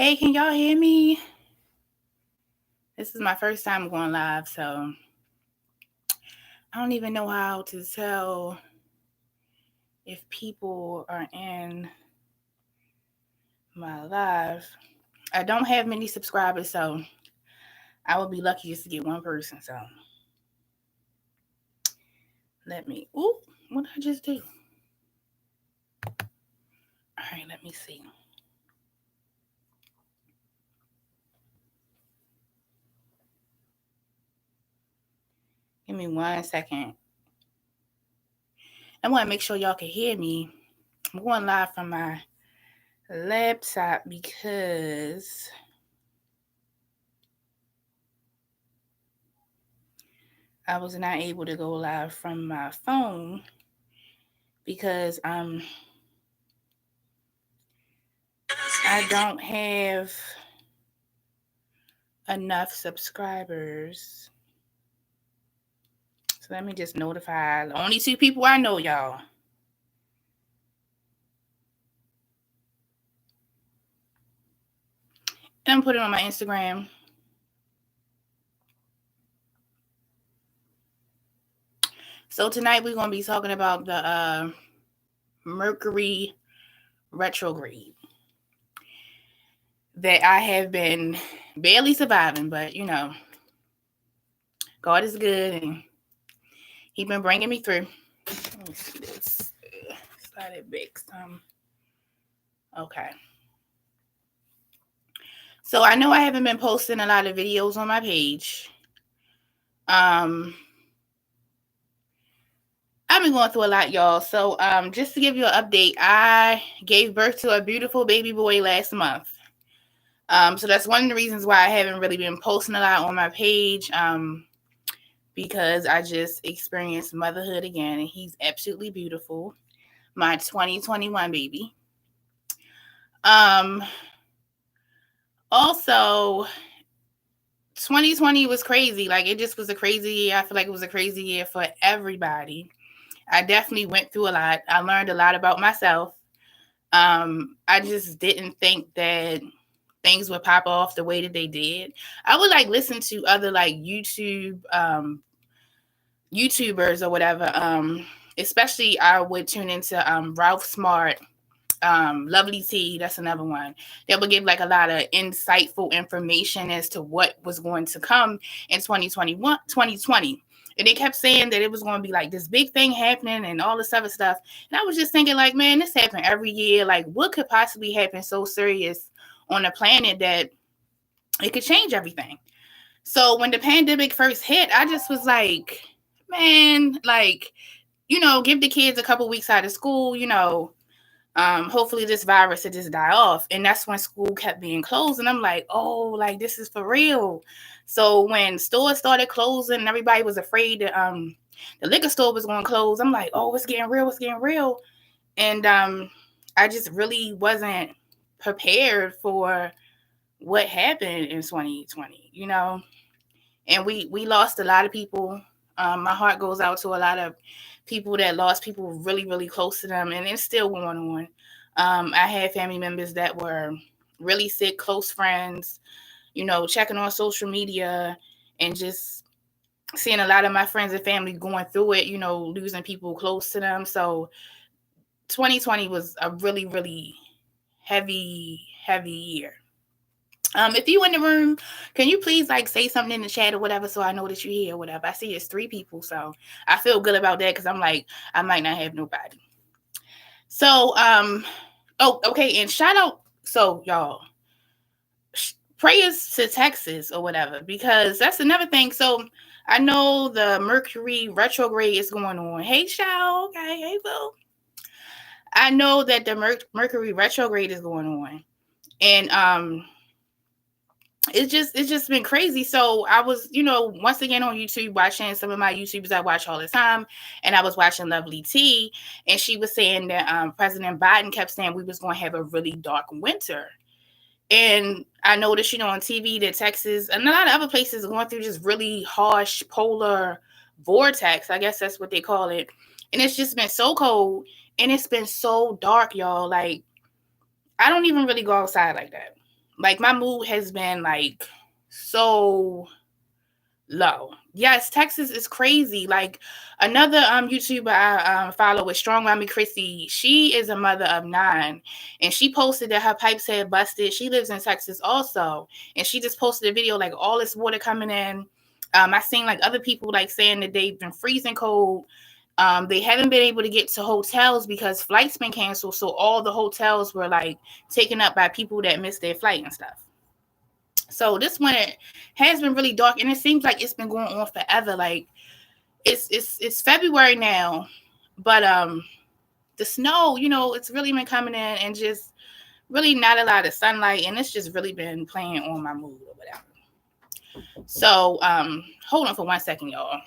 Hey, can y'all hear me? This is my first time going live, so I don't even know how to tell if people are in my live. I don't have many subscribers, so I would be lucky just to get one person. So what did I just do? All right, let me see. Give me 1 second. I want to make sure y'all can hear me. I'm going live from my laptop because I was not able to go live from my phone because I don't have enough subscribers. So let me just notify only 2 people I know, y'all. And I'm putting it on my Instagram. So tonight we're going to be talking about the Mercury Retrograde that I have been barely surviving, but God is good and He's been bringing me through. Let me see this. Slide it back some. Okay. So I know I haven't been posting a lot of videos on my page. I've been going through a lot, y'all. So just to give you an update, I gave birth to a beautiful baby boy last month. So that's one of the reasons why I haven't really been posting a lot on my page. Because I just experienced motherhood again, and he's absolutely beautiful. My 2021 baby. Also, 2020 was crazy. Like, it just was a crazy year. I feel like it was a crazy year for everybody. I definitely went through a lot. I learned a lot about myself. I just didn't think that things would pop off the way that they did. I would listen to other YouTubers or whatever. Especially I would tune into Ralph Smart, Lovely T, that's another one. They would give a lot of insightful information as to what was going to come in 2020. And they kept saying that it was going to be this big thing happening and all this other stuff. And I was just thinking man, this happens every year. What could possibly happen so serious on the planet that it could change everything? So when the pandemic first hit, I just was like, man, give the kids a couple weeks out of school, hopefully this virus will just die off. And that's when school kept being closed. And I'm like, oh, this is for real. So when stores started closing and everybody was afraid that the liquor store was going to close, I'm like, oh, it's getting real. And I just really wasn't prepared for what happened in 2020, And we lost a lot of people. My heart goes out to a lot of people that lost people really, really close to them, and it's still going on. I had family members that were really sick, close friends, checking on social media and just seeing a lot of my friends and family going through it, losing people close to them. So 2020 was a really, really heavy year. If you in the room, can you please say something in the chat or whatever so I know that you're here or whatever? I see it's 3 people, so I feel good about that because I'm I might not have nobody. So, okay, and shout out, so y'all, prayers to Texas or whatever, because that's another thing. So I know the Mercury retrograde is going on. Hey, Shao, okay, hey, Boo. I know that the Mercury retrograde is going on, and it's just been crazy. So I was, once again on YouTube watching some of my YouTubers I watch all the time, and I was watching Lovely T, and she was saying that President Biden kept saying we was going to have a really dark winter. And I noticed, on TV that Texas and a lot of other places are going through just really harsh polar vortex. I guess that's what they call it. And it's just been so cold and it's been so dark, y'all. I don't even really go outside like that. Like my mood has been like so low. Yes, Texas is crazy. Like another YouTuber I follow with Strong Mommy Chrissy. She is a mother of 9, and she posted that her pipes had busted. She lives in Texas also, and she just posted a video like all this water coming in. I seen like other people like saying that they've been freezing cold. They haven't been able to get to hotels because flights been canceled. So all the hotels were like taken up by people that missed their flight and stuff. So this winter has been really dark, and it seems like it's been going on forever. Like it's February now, but the snow, it's really been coming in and just really not a lot of sunlight, and it's just really been playing on my mood or whatever. So hold on for 1 second, y'all.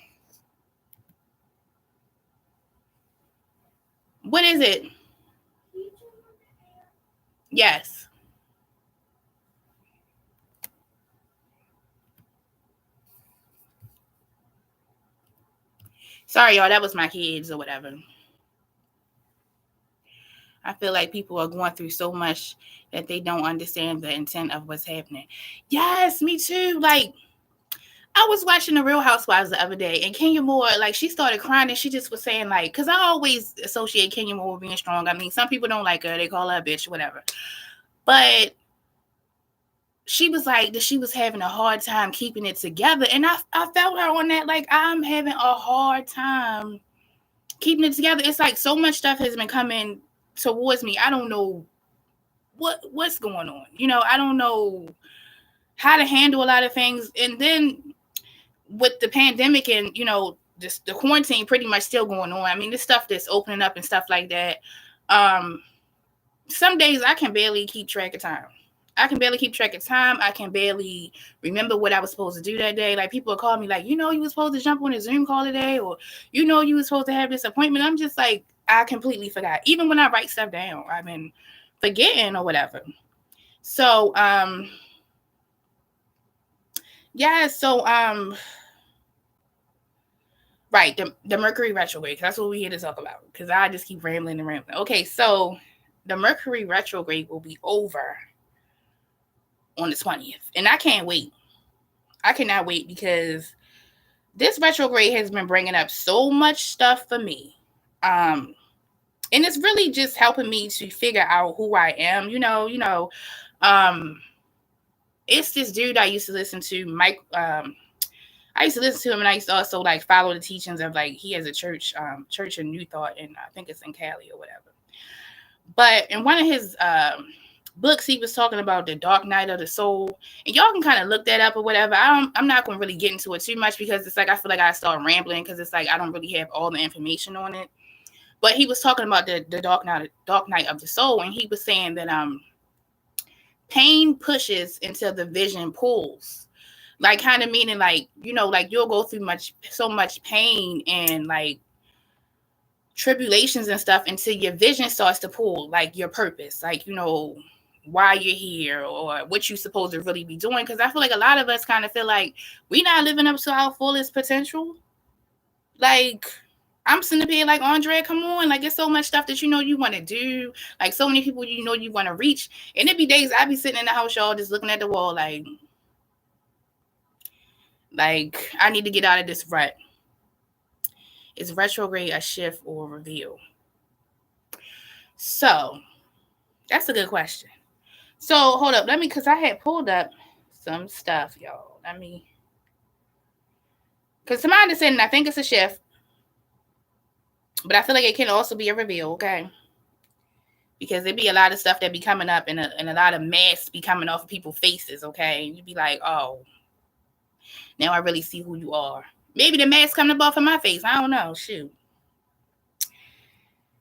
What is it? Yes. Sorry, y'all. That was my kids or whatever. I feel like people are going through so much that they don't understand the intent of what's happening. Yes, me too. Like, I was watching The Real Housewives the other day, and Kenya Moore, like, she started crying, and she just was saying, like, because I always associate Kenya Moore with being strong. I mean, some people don't like her. They call her a bitch, whatever. But she was like that she was having a hard time keeping it together. And I felt her on that. Like, I'm having a hard time keeping it together. It's like so much stuff has been coming towards me. I don't know what's going on. I don't know how to handle a lot of things. And then with the pandemic and, just the quarantine pretty much still going on. I mean, this stuff that's opening up and stuff like that. Some days I can barely keep track of time. I can barely remember what I was supposed to do that day. Like, people are calling me like, you were supposed to jump on a Zoom call today, or, you were supposed to have this appointment. I'm just like, I completely forgot. Even when I write stuff down, I've been forgetting or whatever. So, yeah. So, right. The Mercury Retrograde. That's what we're here to talk about, because I just keep rambling and rambling. Okay. So the Mercury Retrograde will be over on the 20th. And I can't wait. I cannot wait, because this retrograde has been bringing up so much stuff for me. And it's really just helping me to figure out who I am. It's this dude I used to listen to, Mike. I used to listen to him, and I used to also like follow the teachings of, like, he has a church in New Thought, and I think it's in Cali or whatever. But in one of his books, he was talking about the dark night of the soul, and y'all can kind of look that up or whatever. I'm not going to really get into it too much, because it's like I feel like I start rambling, because it's like I don't really have all the information on it. But he was talking about the dark night of the soul, and he was saying that pain pushes until the vision pulls. Like, kind of meaning like, like you'll go through so much pain and like tribulations and stuff until your vision starts to pull, like your purpose, like, why you're here or what you're supposed to really be doing. Because I feel like a lot of us kind of feel like we're not living up to our fullest potential. Like, I'm sitting up here like, Andrea, come on. Like, there's so much stuff that you want to do. Like, so many people you want to reach. And it be days I be sitting in the house, y'all, just looking at the wall like I need to get out of this rut. Is retrograde a shift or a reveal? So, that's a good question. So, hold up. Because I had pulled up some stuff, y'all. Because to my understanding, I think it's a shift. But I feel like it can also be a reveal, okay? Because there be a lot of stuff that be coming up, and a lot of masks be coming off of people's faces, okay? And you be like, oh, now I really see who you are. Maybe the mask coming up off of my face. I don't know. Shoot.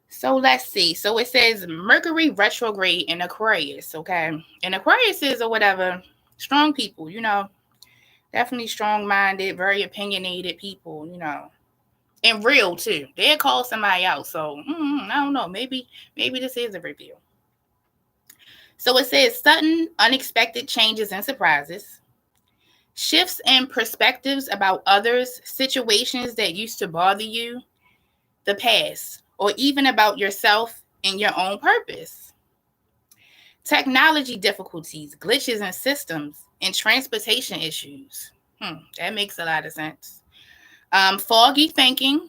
So let's see. So it says Mercury retrograde in Aquarius, okay? And Aquarius is or whatever, strong people, definitely strong-minded, very opinionated people, and real too. They'll call somebody out. So I don't know. Maybe this is a reveal. So it says sudden, unexpected changes and surprises, shifts in perspectives about others, situations that used to bother you, the past, or even about yourself and your own purpose. Technology difficulties, glitches in systems, and transportation issues. That makes a lot of sense. Foggy thinking,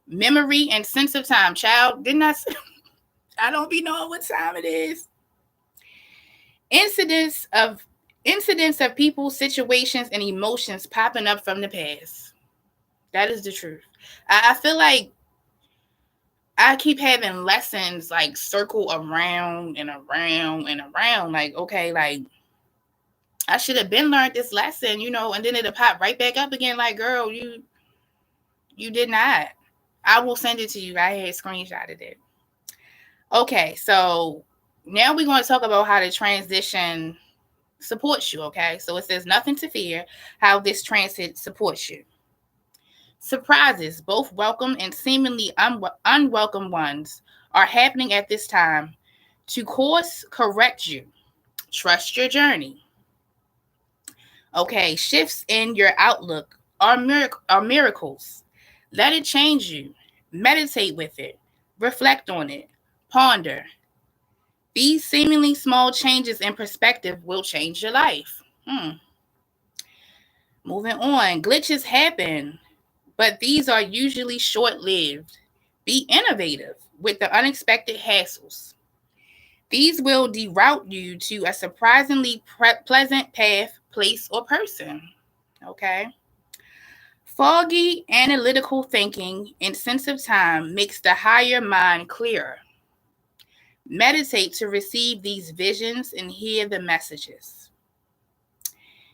memory, and sense of time. Child, didn't I say, I don't be knowing what time it is. Incidents of people, situations, and emotions popping up from the past. That is the truth. I feel like I keep having lessons like circle around and around and around. Like, okay, like I should have been learned this lesson, and then it'll pop right back up again. Like, girl, you did not. I will send it to you. I had screenshotted it. Okay, so now we're going to talk about how the transition supports you. Okay, so it says nothing to fear, how this transit supports you. Surprises, both welcome and seemingly unwelcome ones, are happening at this time to course correct you. Trust your journey. Okay, shifts in your outlook are miracles. Let it change you. Meditate with it. Reflect on it. Ponder. These seemingly small changes in perspective will change your life. Moving on. Glitches happen, but these are usually short-lived. Be innovative with the unexpected hassles. These will reroute you to a surprisingly pleasant path, place, or person. Okay. Foggy analytical thinking and sense of time makes the higher mind clearer. Meditate to receive these visions and hear the messages.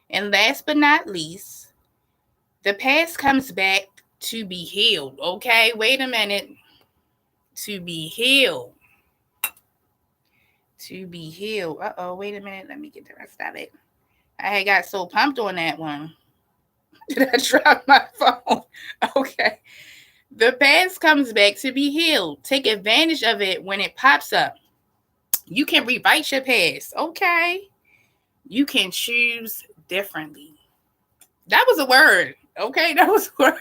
And last but not least, the past comes back to be healed. Okay, wait a minute. To be healed. To be healed. Wait a minute. Let me get the rest of it. I had got so pumped on that one. Did I drop my phone? Okay. The past comes back to be healed. Take advantage of it when it pops up. You can rewrite your past. Okay. You can choose differently. That was a word. Okay, that was a word.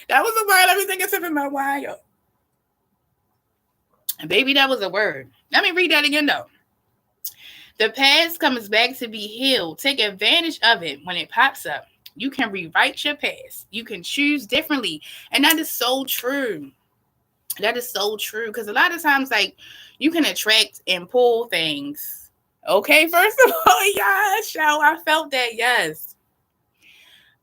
That was a word. Let me take a sip of my wine. Baby, that was a word. Let me read that again, though. The past comes back to be healed. Take advantage of it when it pops up. You can rewrite your past. You can choose differently. And that is so true. That is so true. Because a lot of times, like, you can attract and pull things. Okay, first of all, yeah, show. I felt that, yes.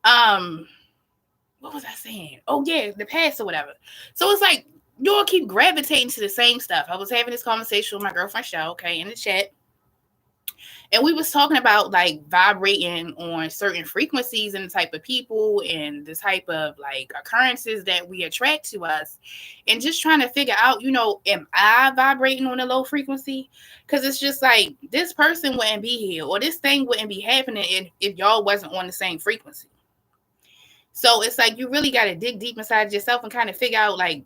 What was I saying? Oh, yeah, the past or whatever. So it's like, you'll keep gravitating to the same stuff. I was having this conversation with my girlfriend, Shell, okay, in the chat. And we was talking about like vibrating on certain frequencies and the type of people and the type of like occurrences that we attract to us, and just trying to figure out, am I vibrating on a low frequency? Because it's just like this person wouldn't be here or this thing wouldn't be happening if y'all wasn't on the same frequency. So it's like you really got to dig deep inside yourself and kind of figure out like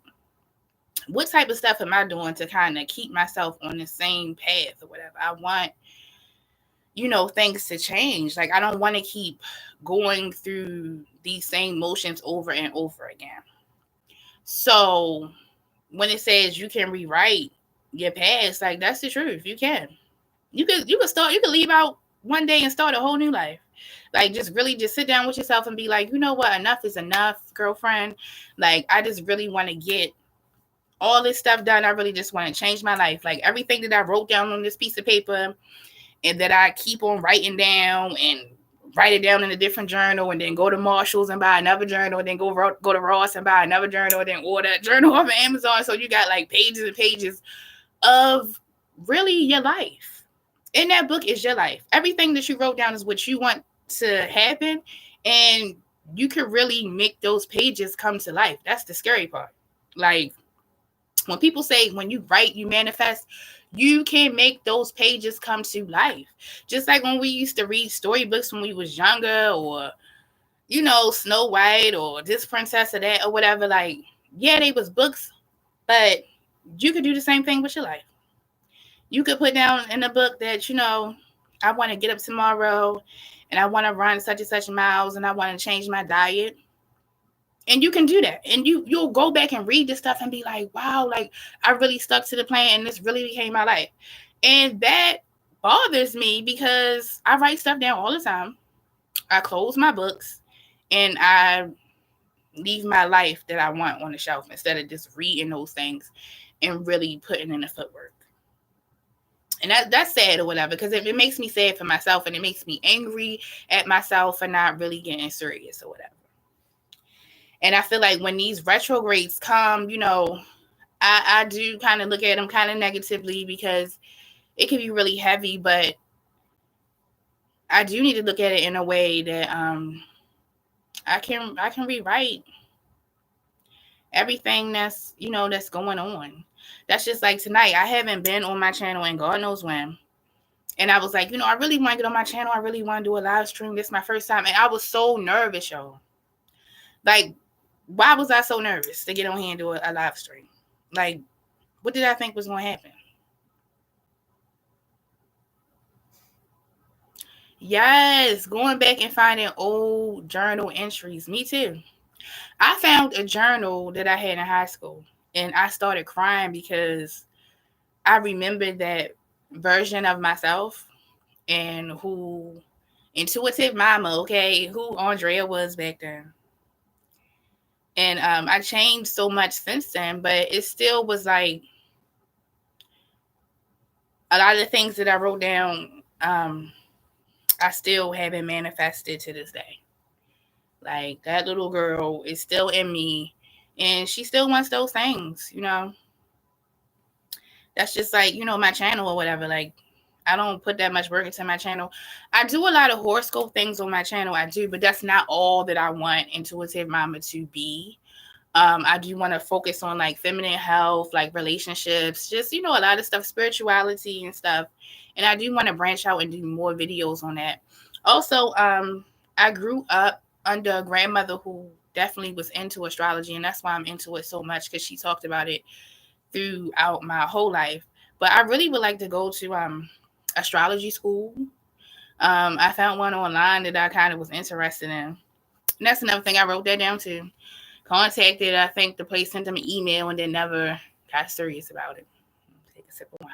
what type of stuff am I doing to kind of keep myself on the same path or whatever. I want things to change. Like, I don't want to keep going through these same motions over and over again. So when it says you can rewrite your past, like, that's the truth. You can. You could leave out one day and start a whole new life. Like, just really just sit down with yourself and be like, you know what? Enough is enough, girlfriend. Like, I just really want to get all this stuff done. I really just want to change my life. Like, everything that I wrote down on this piece of paper and that I keep on writing down and write it down in a different journal, and then go to Marshall's and buy another journal, and then go to Ross and buy another journal, and then order a journal off of Amazon. So you got like pages and pages of really your life. In that book is your life. Everything that you wrote down is what you want to happen, and you can really make those pages come to life. That's the scary part. Like, when people say when you write, you manifest, you can make those pages come to life. Just like when we used to read storybooks when we was younger, or, Snow White or this princess or that or whatever. Like, yeah, they was books, but you could do the same thing with your life. You could put down in a book that, I want to get up tomorrow and I want to run such and such miles and I want to change my diet. And you can do that. And you'll go back and read this stuff and be like, wow, like I really stuck to the plan and this really became my life. And that bothers me because I write stuff down all the time. I close my books and I leave my life that I want on the shelf instead of just reading those things and really putting in the footwork. And that's sad or whatever, because it makes me sad for myself and it makes me angry at myself for not really getting serious or whatever. And I feel like when these retrogrades come, I do kind of look at them kind of negatively because it can be really heavy, but I do need to look at it in a way that I can rewrite everything that's going on. That's just like tonight. I haven't been on my channel in God knows when. And I was like, I really want to get on my channel. I really want to do a live stream. This is my first time. And I was so nervous, y'all. Like, why was I so nervous to get on here and do a live stream? Like, what did I think was going to happen? Yes, going back and finding old journal entries. Me too. I found a journal that I had in high school, and I started crying because I remembered that version of myself and who intuitive mama, okay, who Andrea was back then. And I changed so much since then, but it still was like a lot of the things that I wrote down, I still haven't manifested to this day. Like, that little girl is still in me, and she still wants those things, That's just like, my channel or whatever. Like, I don't put that much work into my channel. I do a lot of horoscope things on my channel. I do, but that's not all that I want Intuitive Mama to be. I do want to focus on like feminine health, like relationships, just, a lot of stuff, spirituality and stuff. And I do want to branch out and do more videos on that. Also, I grew up under a grandmother who definitely was into astrology. And that's why I'm into it so much, because she talked about it throughout my whole life. But I really would like to go to astrology school. I found one online that I kind of was interested in. And that's another thing. I wrote that down too. Contacted, I think the place sent them an email and then never got serious about it. Take a sip of wine.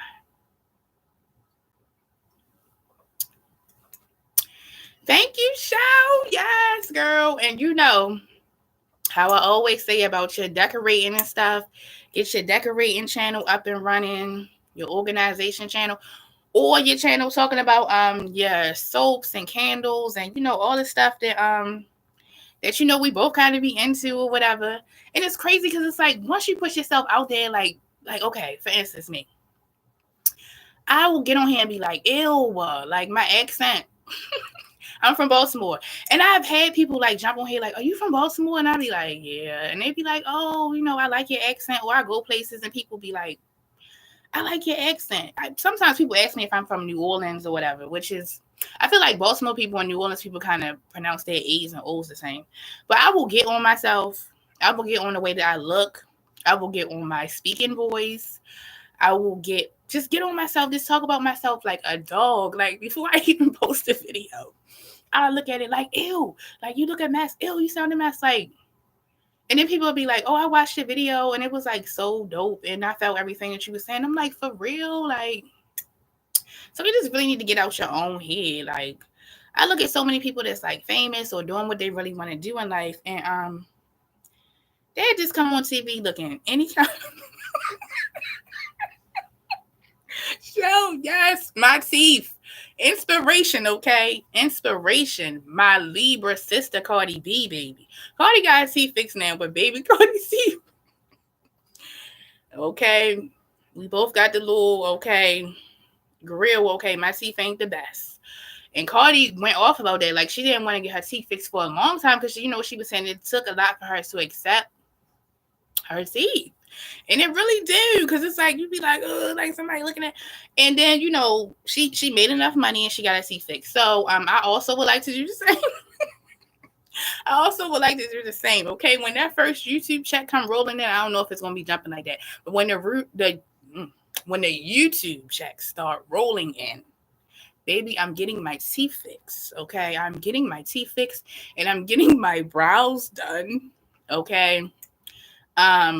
Thank you, Shao. Yes, girl. And how I always say about your decorating and stuff. Get your decorating channel up and running, your organization channel, or your channel talking about your soaps and candles and all the stuff that that we both kind of be into or whatever. And it's crazy because it's like once you push yourself out there, like okay, for instance, me, I will get on here and be like, ew, like my accent. I'm from Baltimore. And I've had people like jump on here like, are you from Baltimore? And I'll be like, yeah. And they'd be like, oh, I like your accent. Or I go places and people be like, I like your accent. Sometimes people ask me if I'm from New Orleans or whatever, which is, I feel like Baltimore people and New Orleans people kind of pronounce their A's and O's the same. But I will get on myself. I will get on the way that I look. I will get on my speaking voice. I will get on myself, just talk about myself like a dog. Like before I even post a video, I look at it like, ew, like you look at Max, ew, you sound a mess. Like, and then people will be like, oh, I watched your video and it was like so dope. And I felt everything that you were saying. I'm like, for real? Like, so you just really need to get out your own head. Like, I look at so many people that's like famous or doing what they really want to do in life. And they just come on TV looking any kind of show. Yes, my teeth. Inspiration, okay? Inspiration. My Libra sister, Cardi B, baby. Cardi got teeth fixed now, but baby Cardi's teeth. Okay. We both got the little, okay, grill, okay. My teeth ain't the best. And Cardi went off about that. Like, she didn't want to get her teeth fixed for a long time because, she was saying it took a lot for her to accept her teeth. And it really do, because it's like you'd be like, oh, like somebody looking at, and then she made enough money and she got her teeth fixed. So I also would like to do the same. I also would like to do the same. Okay, when that first YouTube check come rolling in, I don't know if it's gonna be jumping like that, but when the YouTube checks start rolling in, baby, I'm getting my teeth fixed. Okay, I'm getting my teeth fixed and I'm getting my brows done. Okay. I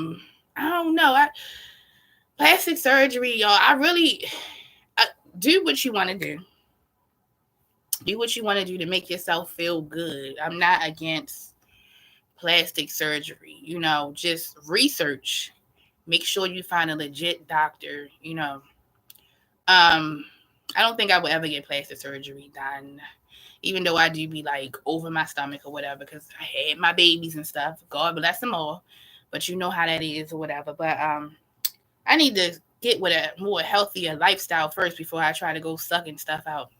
don't know. Plastic surgery, y'all. Do what you want to do. Do what you want to do to make yourself feel good. I'm not against plastic surgery. Just research. Make sure you find a legit doctor. Um, I don't think I would ever get plastic surgery done, even though I do be like over my stomach or whatever, because I had my babies and stuff. God bless them all, but you know how that is or whatever. But I need to get with a more healthier lifestyle first before I try to go sucking stuff out.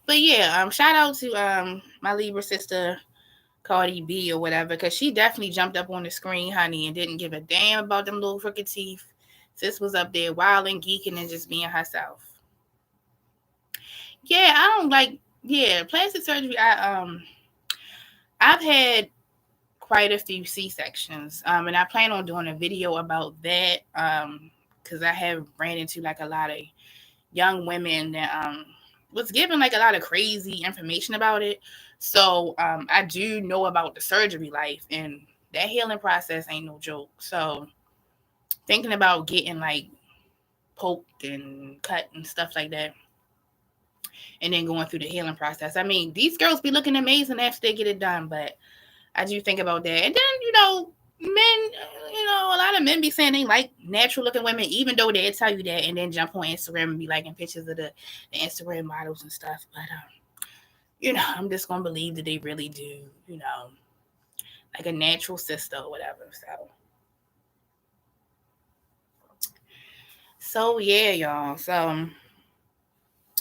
But yeah, shout out to my Libra sister Cardi B or whatever, because she definitely jumped up on the screen, honey, and didn't give a damn about them little crooked teeth. Sis was up there wilding, geeking, and just being herself. Yeah, I don't like. Yeah, plastic surgery. I've had quite a few C sections, and I plan on doing a video about that. Because I have ran into like a lot of young women that was given like a lot of crazy information about it. So I do know about the surgery life, and that healing process ain't no joke. So thinking about getting like poked and cut and stuff like that, and then going through the healing process. I mean, these girls be looking amazing after they get it done, but I do think about that. And then, men, a lot of men be saying they like natural looking women, even though they tell you that, and then jump on Instagram and be liking pictures of the Instagram models and stuff. But, I'm just going to believe that they really do, like a natural sister or whatever. So yeah, y'all. So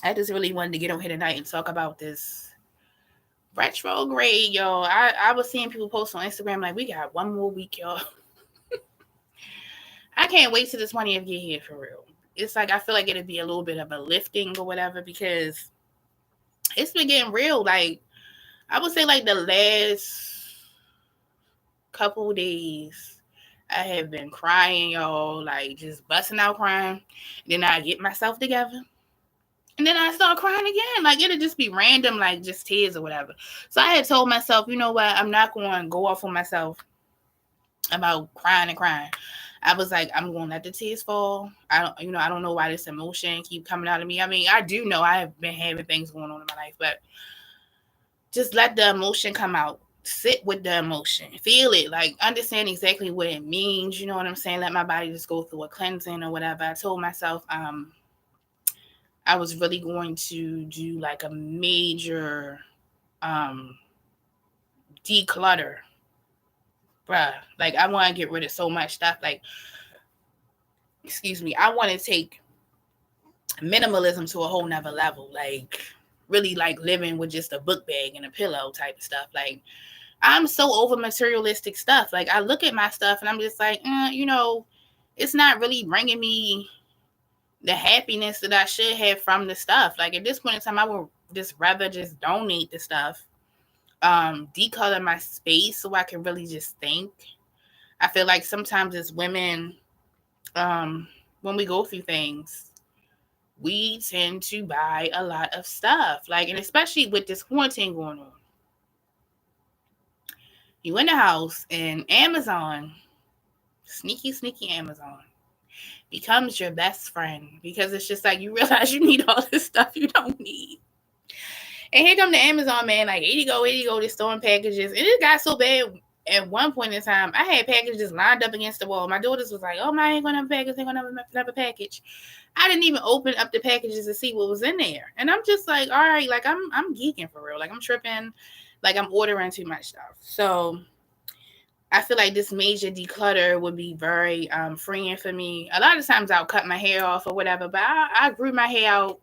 I just really wanted to get on here tonight and talk about this retrograde, y'all. I was seeing people post on Instagram like, we got one more week, y'all. I can't wait till the 20th get here for real. It's like I feel like it'd be a little bit of a lifting or whatever, because it's been getting real. Like I would say like the last couple days I have been crying, y'all, like just busting out crying. Then I get myself together. And then I start crying again. Like it'll just be random, like just tears or whatever. So I had told myself, you know what, I'm not going to go off on myself about crying and crying. I was like, I'm going to let the tears fall. I don't know why this emotion keep coming out of me. I mean, I do know I have been having things going on in my life, but just let the emotion come out. Sit with the emotion, feel it, like understand exactly what it means. You know what I'm saying? Let my body just go through a cleansing or whatever. I told myself, I was really going to do like a major um, declutter, bruh. Like I want to get rid of so much stuff. Like, excuse me, I want to take minimalism to a whole nother level. Like really like living with just a book bag and a pillow type of stuff. Like I'm so over materialistic stuff. Like I look at my stuff and I'm just like, it's not really bringing me the happiness that I should have from the stuff. Like at this point in time, I would just rather just donate the stuff, decolor my space so I can really just think. I feel like sometimes as women, when we go through things, we tend to buy a lot of stuff. Like, and especially with this quarantine going on, you in the house and Amazon, sneaky Amazon, becomes your best friend, because it's just like you realize you need all this stuff you don't need. And here come the Amazon man, like, here you go, they're storing packages. And it got so bad at one point in time, I had packages lined up against the wall. My daughters was like, oh, my, ain't gonna have a package, ain't gonna have a package. I didn't even open up the packages to see what was in there. And I'm just like, all right, like I'm geeking for real. Like I'm tripping, like I'm ordering too much stuff. So I feel like this major declutter would be very freeing for me. A lot of times I'll cut my hair off or whatever, but I grew my hair out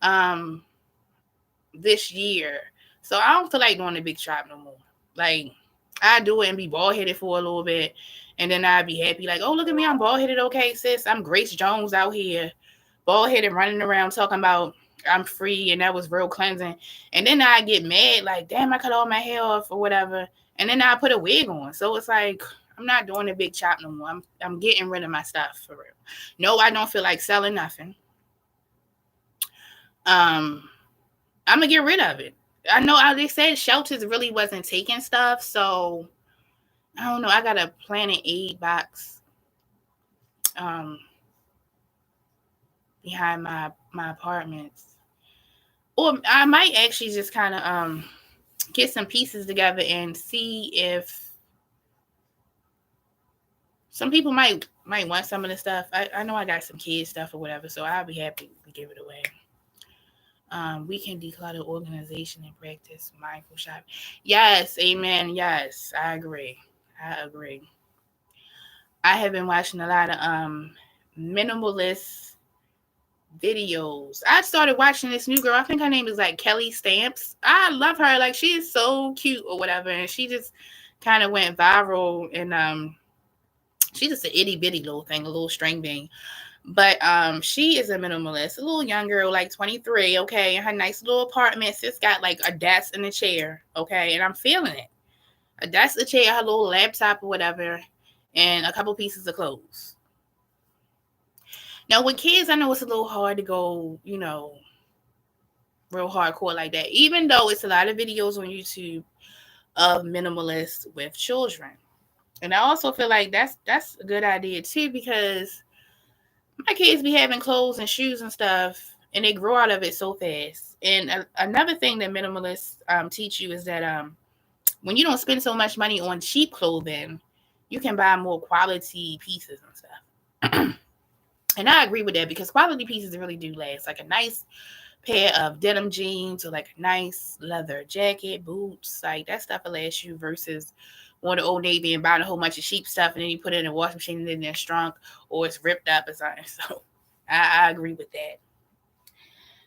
um, this year. So I don't feel like doing a big chop no more. Like I do it and be bald headed for a little bit, and then I'd be happy, like, oh, look at me, I'm bald headed. Okay, sis, I'm Grace Jones out here, bald headed, running around talking about I'm free, and that was real cleansing. And then I get mad, like, damn, I cut all my hair off or whatever, and then I put a wig on. So it's like I'm not doing a big chop no more. I'm getting rid of my stuff for real. No, I don't feel like selling nothing. I'm gonna get rid of it. I know how they said shelters really wasn't taking stuff, so I don't know. I got a Planet Aid box um behind my apartments. Or I might actually just kind of get some pieces together and see if some people might want some of the stuff. I know I got some kids stuff or whatever, so I'll be happy to give it away. We can declutter organization and practice mindful shopping. Yes, amen. Yes, I agree. I agree. I have been watching a lot of minimalist videos. I started watching this new girl. I think her name is like Kelly Stamps. I love her. Like she is so cute or whatever, and she just kind of went viral. And she's just an itty bitty little thing, a little string bean. But she is a minimalist, a little young girl, like 23, okay, in her nice little apartment. Sis got like a desk and a chair, okay, and I'm feeling it. A desk, a chair, her little laptop or whatever, and a couple pieces of clothes. Now with kids, I know it's a little hard to go, real hardcore like that. Even though it's a lot of videos on YouTube of minimalists with children. And I also feel like that's a good idea too, because my kids be having clothes and shoes and stuff, and they grow out of it so fast. And another thing that minimalists teach you is that when you don't spend so much money on cheap clothing, you can buy more quality pieces and stuff. And I agree with that, because quality pieces really do last. Like a nice pair of denim jeans or like a nice leather jacket, boots, like that stuff will last you, versus going to Old Navy and buying a whole bunch of cheap stuff and then you put it in a washing machine and then it's shrunk or it's ripped up or something. So I agree with that.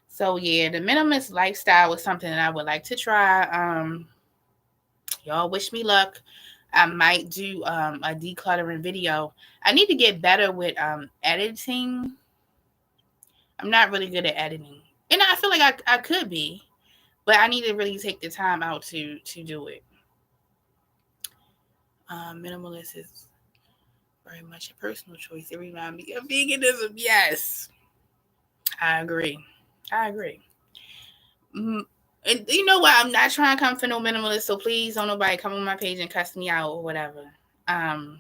So yeah, the minimalist lifestyle was something that I would like to try. Y'all wish me luck. I might do a decluttering video. I need to get better with editing. I'm not really good at editing, and I feel like I could be, but I need to really take the time out to do it. Minimalist is very much a personal choice. It reminds me of veganism. Yes, I agree. I agree. And you know what? I'm not trying to come for no minimalist, so please don't nobody come on my page and cuss me out or whatever. Um,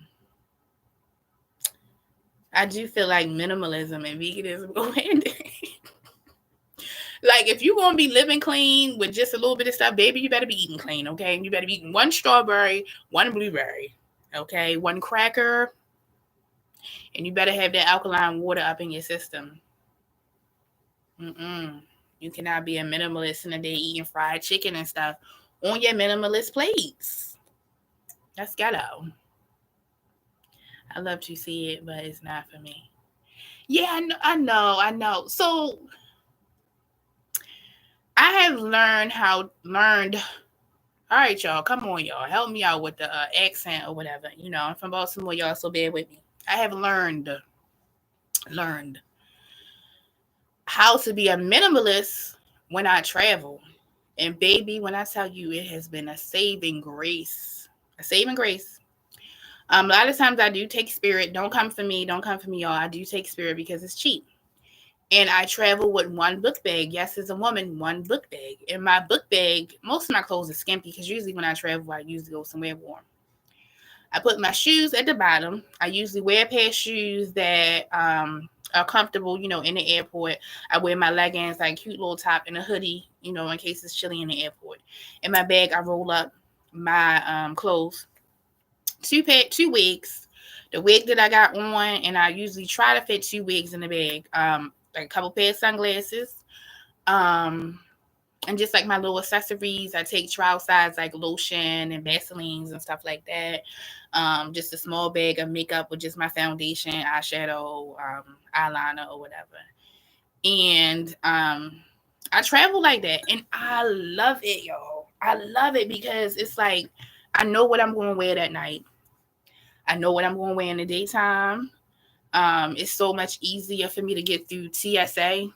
I do feel like minimalism and veganism go hand in hand. Like if you're gonna be living clean with just a little bit of stuff, baby, you better be eating clean, okay? You better be eating one strawberry, one blueberry, okay, one cracker, and you better have that alkaline water up in your system. Mm-mm. You cannot be a minimalist in a day eating fried chicken and stuff on your minimalist plates. That's ghetto. I love to see it, but it's not for me. Yeah, I know. So I have learned. All right, y'all, come on, y'all, help me out with the accent or whatever. I'm from Baltimore, y'all, so bear with me. I have learned how to be a minimalist when I travel, and baby, when I tell you, it has been a saving grace, a saving grace. A lot of times I do take Spirit. Don't come for me. Don't come for me, y'all. I do take Spirit because it's cheap. And I travel with one book bag. Yes, as a woman, one book bag. In my book bag, most of my clothes are skimpy because usually when I travel, I usually go somewhere warm. I put my shoes at the bottom. I usually wear a pair of shoes that are comfortable, in the airport. I wear my leggings, like cute little top, and a hoodie, in case it's chilly in the airport. In my bag, I roll up my clothes, two wigs, the wig that I got on, and I usually try to fit two wigs in the bag. Like a couple pair of sunglasses, um, and just like my little accessories. I take trial size like lotion and Vaselines and stuff like that. Just a small bag of makeup with just my foundation, eyeshadow, eyeliner, or whatever. And I travel like that, and I love it, y'all. I love it because it's like I know what I'm going to wear that night. I know what I'm going to wear in the daytime. It's so much easier for me to get through TSA.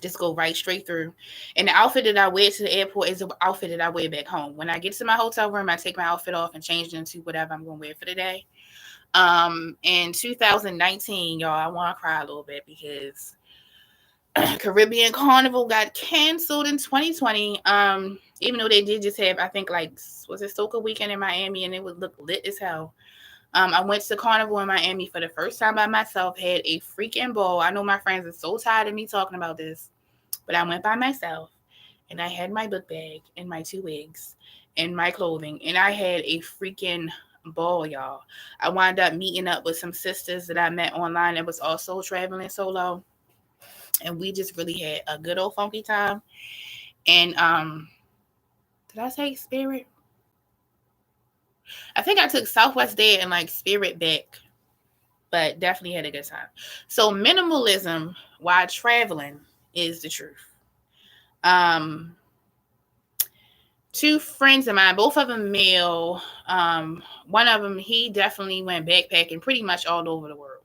Just go right straight through. And the outfit that I wear to the airport is the outfit that I wear back home. When I get to my hotel room, I take my outfit off and change it into whatever I'm going to wear for the day. In 2019, y'all, I want to cry a little bit because Caribbean Carnival got canceled in 2020. Even though they did just have, I think, like, was it Soca weekend in Miami, and it would look lit as hell. I went to Carnival in Miami for the first time by myself, had a freaking ball. I know my friends are so tired of me talking about this, but I went by myself, and I had my book bag and my 2 wigs and my clothing, and I had a freaking ball, y'all. I wound up meeting up with some sisters that I met online that was also traveling solo, and we just really had a good old funky time. And did I say Spirit? I think I took Southwest there and like Spirit back, but definitely had a good time. So minimalism while traveling is the truth. Um, 2 friends of mine, both of them male. One of them, he definitely went backpacking pretty much all over the world.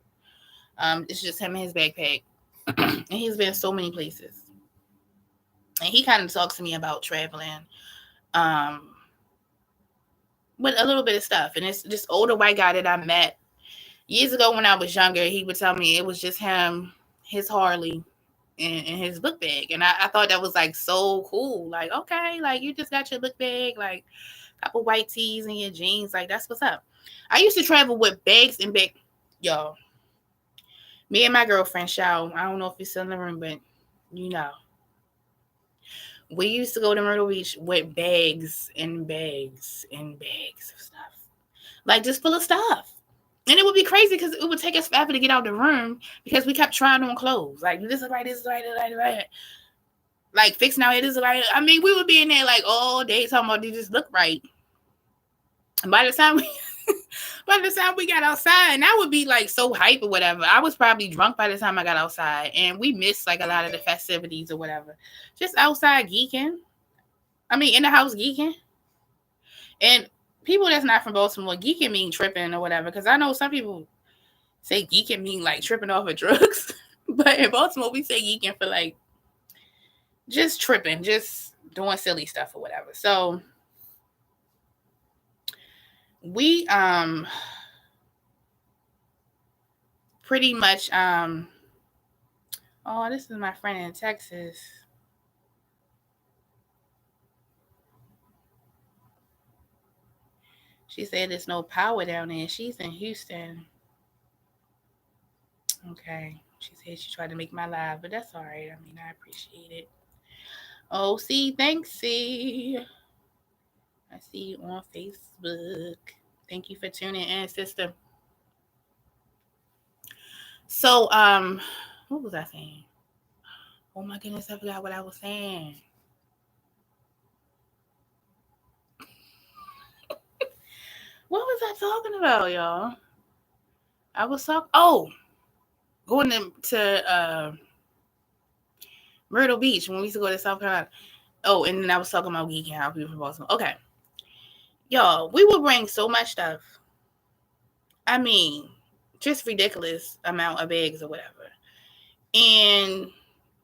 It's just him and his backpack, and he's been so many places. And he kind of talks to me about traveling, with a little bit of stuff. And it's this older white guy that I met years ago when I was younger. He would tell me it was just him, his Harley, and his book bag. And I thought that was like so cool. Like, okay, like you just got your book bag, like a couple white tees and your jeans. Like, that's what's up. I used to travel with bags and bag. Y'all, me and my girlfriend, Shao, I don't know if you're still in the room, but you know, we used to go to Myrtle Beach with bags and bags and bags of stuff. Like, just full of stuff. And it would be crazy because it would take us forever to get out of the room because we kept trying on clothes. Like, this is right, this is right, this is right, this is right. Like, fixing our hair, this is right. I mean, we would be in there like all day talking about, they just look right. And by the time we got outside, and I would be like so hype or whatever. I was probably drunk by the time I got outside, and we missed like a lot of the festivities or whatever. Just outside geeking. I mean, in the house geeking. And people that's not from Baltimore, geeking mean tripping or whatever. Because I know some people say geeking mean like tripping off of drugs. But in Baltimore, we say geeking for like just tripping, just doing silly stuff or whatever. So we pretty much oh, this is my friend in Texas. She said there's no power down there. She's in Houston. Okay. She said she tried to make my live, but that's all right. I mean, I appreciate it. Oh, see, thanks, see. I see you on Facebook. Thank you for tuning in, sister. So, what was I saying? Oh my goodness, I forgot what I was saying. What was I talking about, y'all? I was talking. Oh, going to Myrtle Beach when we used to go to South Carolina. Oh, and then I was talking about geeking out people from Baltimore. Okay, y'all, we would bring so much stuff. I mean, just ridiculous amount of bags or whatever, and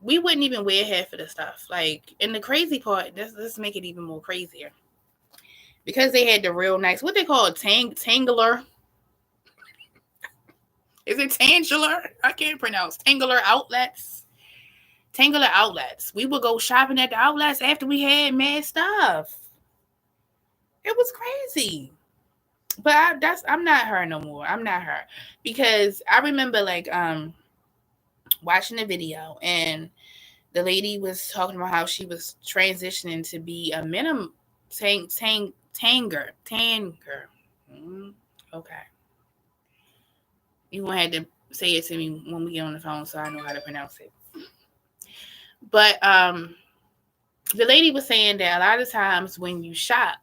we wouldn't even wear half of the stuff. Like, and the crazy part, let's make it even more crazier. Because they had the real nice, what they call it, Tangler. Is it Tangular? I can't pronounce. Tangler outlets. Tangular outlets. We would go shopping at the outlets after we had mad stuff. It was crazy. But I'm not her no more. I'm not her. Because I remember like watching the video, and the lady was talking about how she was transitioning to be a minimum tanger. Okay. You won't have to say it to me when we get on the phone so I know how to pronounce it. But the lady was saying that a lot of times when you shop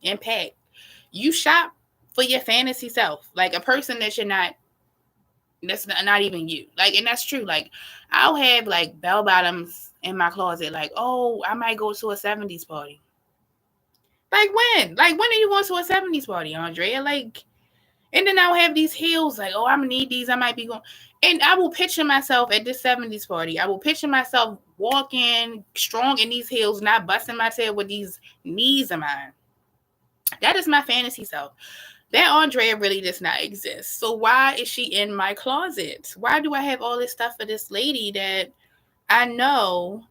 and pack, you shop for your fantasy self. Like a person that you're not, that's not even you. Like, and that's true. Like, I'll have like bell bottoms in my closet. Like, oh, I might go to a 70s party. Like when? Like, when are you going to a 70s party, Andrea? Like, and then I'll have these heels, like, oh, I'm going to need these. I might be going. And I will picture myself at this 70s party. I will picture myself walking strong in these heels, not busting my tail with these knees of mine. That is my fantasy self. That Andrea really does not exist. So why is she in my closet? Why do I have all this stuff for this lady that I know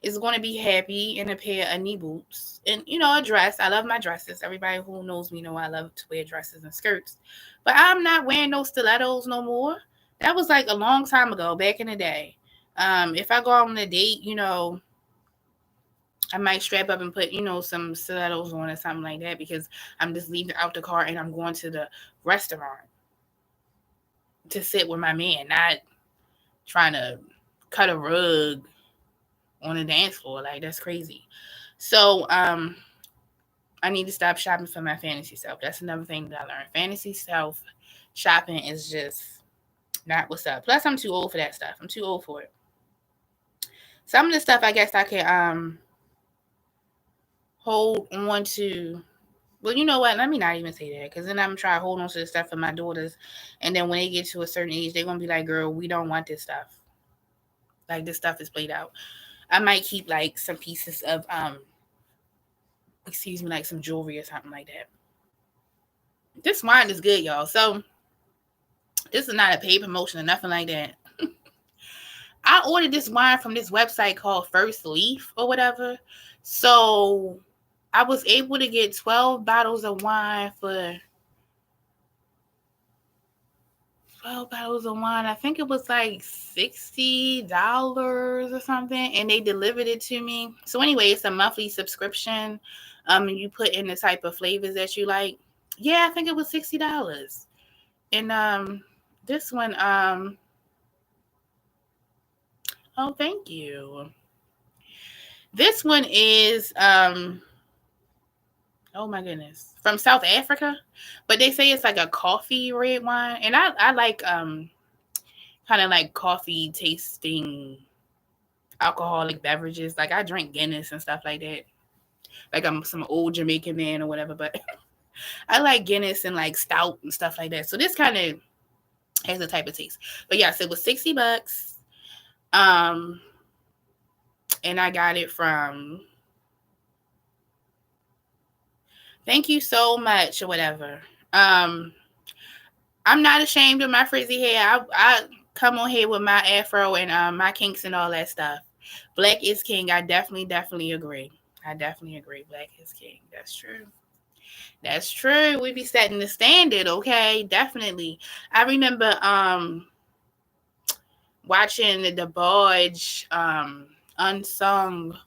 is going to be happy in a pair of knee boots and, a dress. I love my dresses. Everybody who knows me know I love to wear dresses and skirts. But I'm not wearing those stilettos no more. That was like a long time ago, back in the day. If I go on a date, I might strap up and put, some stilettos on or something like that because I'm just leaving out the car and I'm going to the restaurant to sit with my man, not trying to cut a rug on the dance floor. Like, that's crazy. So, I need to stop shopping for my fantasy self. That's another thing that I learned. Fantasy self shopping is just not what's up. Plus, I'm too old for that stuff. I'm too old for it. Some of the stuff I guess I can hold on to. Well, you know what? Let me not even say that because then I'm trying to hold on to the stuff for my daughters. And then when they get to a certain age, they're going to be like, girl, we don't want this stuff. Like, this stuff is played out. I might keep like some pieces of, like some jewelry or something like that. This wine is good, y'all. So this is not a paid promotion or nothing like that. I ordered this wine from this website called First Leaf or whatever. So I was able to get 12 bottles of wine for 12 bottles of wine. I think it was like $60 or something. And they delivered it to me. So anyway, it's a monthly subscription. You put in the type of flavors that you like. Yeah, I think it was $60. And this one, oh, thank you. This one is oh my goodness, from South Africa, but they say it's like a coffee red wine, and I like kind of like coffee tasting alcoholic beverages. Like I drink Guinness and stuff like that. Like I'm some old Jamaican man or whatever, but I like Guinness and like stout and stuff like that. So this kind of has a type of taste. But yes, it was $60. And I got it from thank you so much or whatever. I'm not ashamed of my frizzy hair. I come on here with my afro and my kinks and all that stuff. Black is king. I definitely agree. I definitely agree. Black is king. That's true. That's true. We be setting the standard, okay? Definitely. I remember watching the Budge Unsung,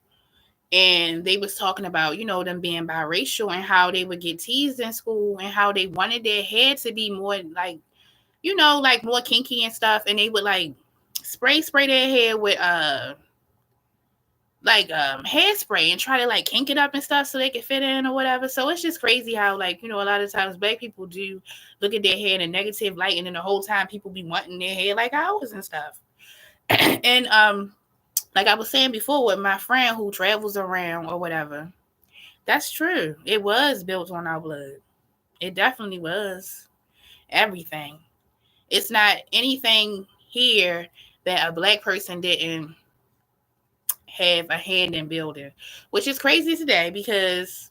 and they was talking about, them being biracial and how they would get teased in school and how they wanted their hair to be more like, like more kinky and stuff. And they would like spray their hair with hairspray and try to like kink it up and stuff so they could fit in or whatever. So it's just crazy how like, a lot of times black people do look at their hair in a negative light, and then the whole time people be wanting their hair like ours and stuff. And like I was saying before with my friend who travels around or whatever, that's true. It was built on our blood. It definitely was. Everything. It's not anything here that a black person didn't have a hand in building, which is crazy today because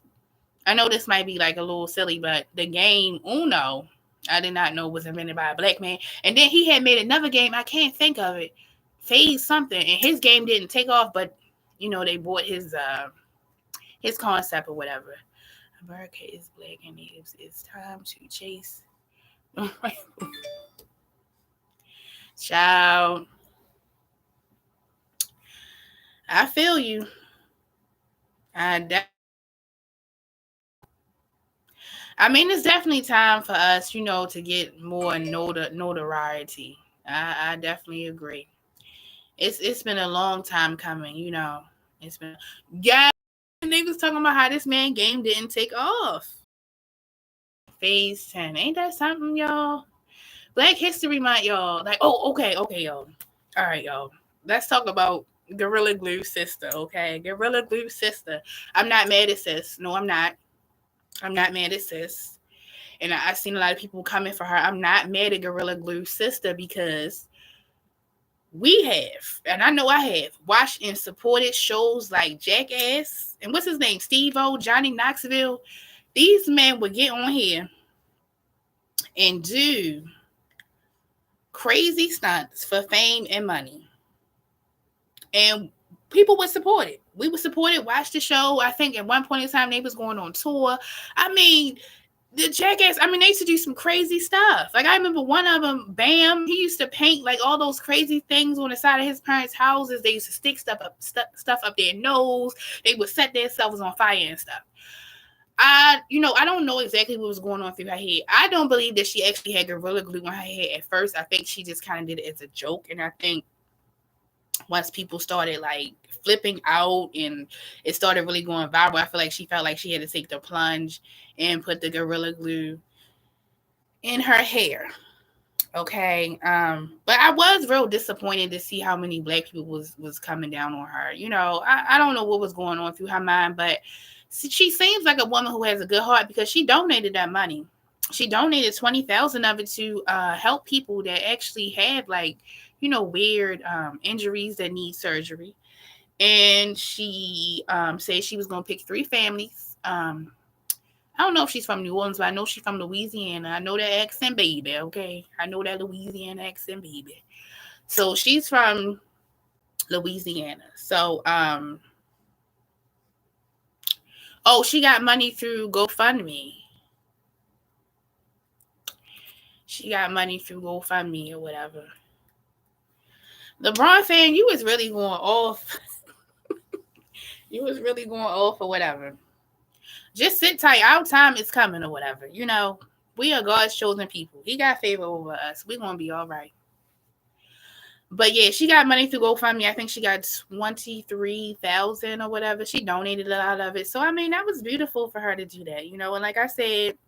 I know this might be like a little silly, but the game Uno, I did not know was invented by a black man. And then he had made another game, I can't think of it, Phase something, and his game didn't take off, but they bought his concept or whatever. America is black and natives. It's time to chase. Child, I feel you. I mean, it's definitely time for us, to get more notoriety. I definitely agree. It's been a long time coming, It's been they was talking about how this man game didn't take off. Phase 10. Ain't that something, y'all? Black History Month, y'all. Like, oh, okay, y'all. All right, y'all. Let's talk about Gorilla Glue Sister, okay? Gorilla Glue Sister. I'm not mad at sis. No, I'm not. I'm not mad at sis. And I've seen a lot of people coming for her. I'm not mad at Gorilla Glue Sister because we have, and I know I have, watched and supported shows like Jackass and what's his name? Steve-O, Johnny Knoxville. These men would get on here and do crazy stunts for fame and money. And people would support it. We would support it, watch the show. I think at one point in time they was going on tour. I mean, the Jackass, I mean, they used to do some crazy stuff. Like, I remember one of them, Bam, he used to paint like all those crazy things on the side of his parents' houses. They used to stick stuff up their nose. They would set themselves on fire and stuff. I don't know exactly what was going on through her head. I don't believe that she actually had Gorilla Glue on her head at first. I think she just kind of did it as a joke. And I think once people started like flipping out and it started really going viral, I feel like she felt like she had to take the plunge and put the Gorilla Glue in her hair. Okay. But I was real disappointed to see how many black people was coming down on her. I don't know what was going on through her mind, but she seems like a woman who has a good heart because she donated that money. She donated 20,000 of it to help people that actually have like, weird injuries that need surgery. And she said she was going to pick 3 families. I don't know if she's from New Orleans, but I know she's from Louisiana. I know that accent, baby, okay? I know that Louisiana accent, baby. So she's from Louisiana. So, she got money through GoFundMe. She got money through GoFundMe or whatever. LeBron fan, you was really going off. You was really going off or whatever. Just sit tight. Our time is coming or whatever. We are God's chosen people. He got favor over us. We're going to be all right. But yeah, she got money through GoFundMe. I think she got 23,000 or whatever. She donated a lot of it. So, I mean, that was beautiful for her to do that, and like I said,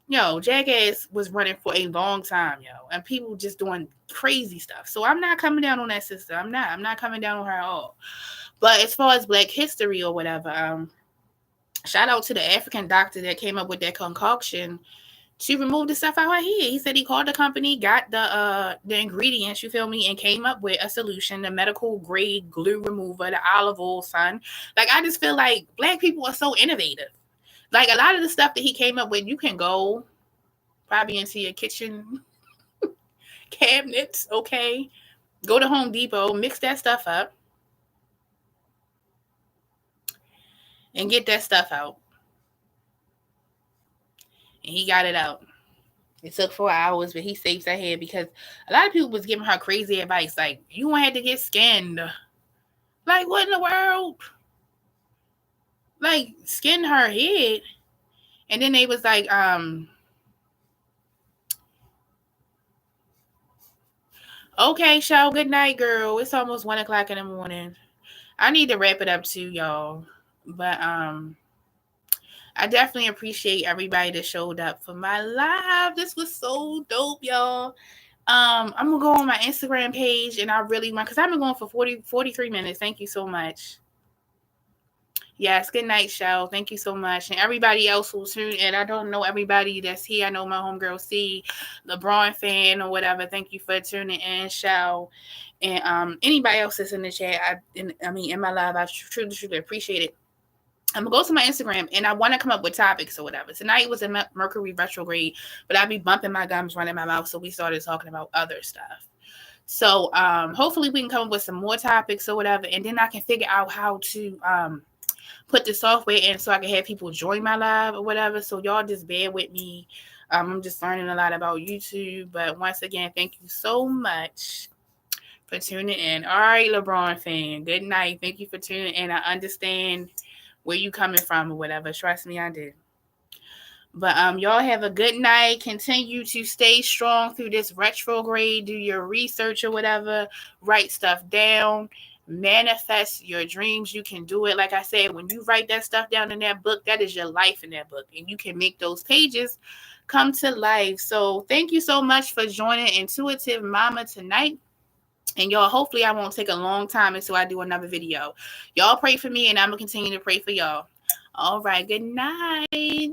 Jackass was running for a long time, and people just doing crazy stuff. So I'm not coming down on that sister. I'm not coming down on her at all. But as far as Black history or whatever, shout out to the African doctor that came up with that concoction to remove the stuff out her head. He said he called the company, got the ingredients, you feel me, and came up with a solution, the medical grade glue remover, the olive oil, son. Like, I just feel like Black people are so innovative. Like, a lot of the stuff that he came up with, you can go probably into your kitchen cabinets, okay? Go to Home Depot, mix that stuff up, and get that stuff out. And he got it out. It took 4 hours, but he saves her head because a lot of people was giving her crazy advice. Like, you won't have to get skinned. Like, what in the world? Like, skin her head. And then they was like, okay, show, good night, girl. It's almost 1 o'clock in the morning. I need to wrap it up too, y'all. But I definitely appreciate everybody that showed up for my live. This was so dope, y'all. I'm gonna go on my Instagram page, and I really want, because I've been going for 43 minutes. Thank you so much. Yes, good night, show. Thank you so much. And everybody else who's tuned in. I don't know everybody that's here. I know my homegirl C, LeBron fan or whatever. Thank you for tuning in, show. And anybody else that's in the chat, in my live, I truly appreciate it. I'm going to go to my Instagram, and I want to come up with topics or whatever. Tonight was a Mercury Retrograde, but I'd be bumping my gums, running my mouth, so we started talking about other stuff. So hopefully we can come up with some more topics or whatever, and then I can figure out how to put the software in so I can have people join my live or whatever. So y'all just bear with me. I'm just learning a lot about YouTube. But once again, thank you so much for tuning in. All right, LeBron fan, good night. Thank you for tuning in. I understand where you coming from or whatever. Trust me, I do. But y'all have a good night. Continue to stay strong through this retrograde. Do your research or whatever. Write stuff down. Manifest your dreams. You can do it. Like I said, when you write that stuff down in that book, that is your life in that book. And you can make those pages come to life. So thank you so much for joining Intuitive Mama tonight. And y'all, hopefully I won't take a long time until I do another video. Y'all pray for me, and I'm going to continue to pray for y'all. All right. Good night.